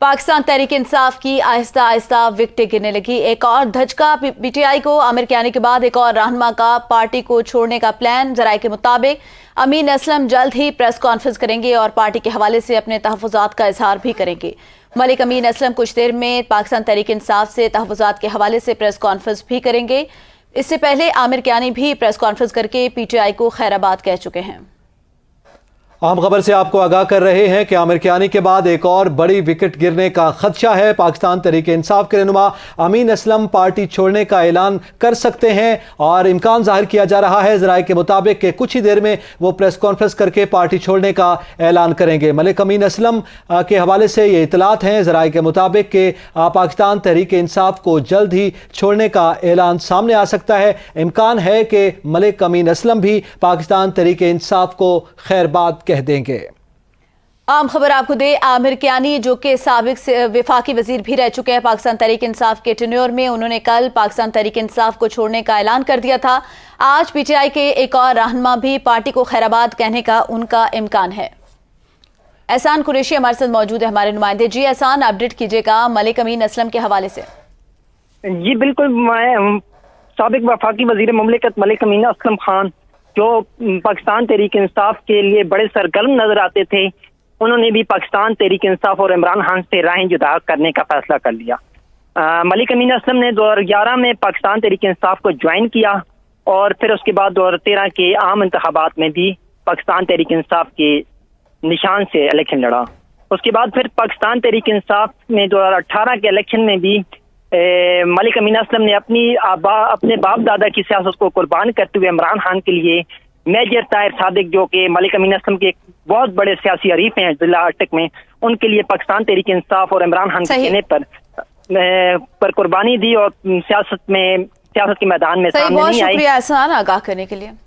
पाकिस्तान तहरीक इंसाफ की आहिस्ता आहिस्ता विकटें गिरने लगी। एक और धचका पीटीआई को। आमिर कियानी के बाद एक और रहनुमा का पार्टी को छोड़ने का प्लान। जराये के मुताबिक अमीन असलम जल्द ही प्रेस कॉन्फ्रेंस करेंगे और पार्टी के हवाले से अपने तहफ़्फ़ुज़ात का इजहार भी करेंगे। मलिक अमीन असलम कुछ देर में पाकिस्तान तहरीक इंसाफ से तहफ़्फ़ुज़ात के हवाले से प्रेस कॉन्फ्रेंस भी करेंगे। इससे पहले आमिर कियानी भी प्रेस कॉन्फ्रेंस करके पीटीआई को खैराबाद कह चुके हैं। अहम खबर से आपको आगाह कर रहे हैं कि आमिर कियानी के बाद एक और बड़ी विकेट गिरने का खदशा है। पाकिस्तान तहरीक इंसाफ के रहनुमा अमीन असलम पार्टी छोड़ने का ऐलान कर सकते हैं और इम्कान जाहिर किया जा रहा है ज़राए के मुताबिक कि कुछ ही देर में वो प्रेस कॉन्फ्रेंस करके पार्टी छोड़ने का ऐलान करेंगे। मलिक अमीन असलम के हवाले से ये इतलात हैं ज़राए के मुताबिक कि पाकिस्तान तहरीक इंसाफ को जल्द ही छोड़ने का ऐलान सामने आ सकता है। इम्कान है कि मलिक अमीन असलम भी पाकिस्तान तहरीक इंसाफ को खैरबाद कह देंगे। आम खबर आपको दे, आमिर कियानी जो कि साबिक वफाकी वजीर भी रह चुके हैं पाकिस्तान तहरीक इंसाफ के टेन्योर में, उन्होंने कल पाकिस्तान तहरीक इंसाफ को छोड़ने का ऐलान कर दिया था। आज पीटीआई के एक और रहनुमा भी पार्टी को खैराबाद कहने का उनका इम्कान है। एहसान कुरैशी हमारे साथ मौजूद है, हमारे नुमाइंदे। जी एहसान, अपडेट कीजिएगा मलिक अमीन असलम के हवाले से। जी बिल्कुल, मैं साबिक वफाकी वजीर मुमलिकत मलिक अमीन असलम खान जो पाकिस्तान तहरीक इंसाफ के लिए बड़े सरगर्म नजर आते थे, उन्होंने भी पाकिस्तान तहरीक इंसाफ और इमरान खान से राहें जुदा करने का फैसला कर लिया। मलिक अमीन असलम ने 2011 में पाकिस्तान तहरीक इंसाफ को ज्वाइन किया और फिर उसके बाद 2013 के आम इंतखाबात में भी पाकिस्तान तहरीक इंसाफ के निशान से इलेक्शन लड़ा। उसके बाद फिर पाकिस्तान तहरीक इंसाफ में 2018 के इलेक्शन में भी मलिक अमीन असलम ने अपने बाप दादा की सियासत को कुर्बान करते हुए इमरान खान के लिए मेजर ताहिर सादिक, जो कि मलिक अमीन असलम के एक बहुत बड़े सियासी हरीफ हैं जिला अटक में, उनके लिए पाकिस्तान तहरीक इंसाफ और इमरान खान के कहने पर कुर्बानी दी और सियासत के मैदान में सामने नहीं आई। शुक्रिया एहसान आगाह करने के लिए।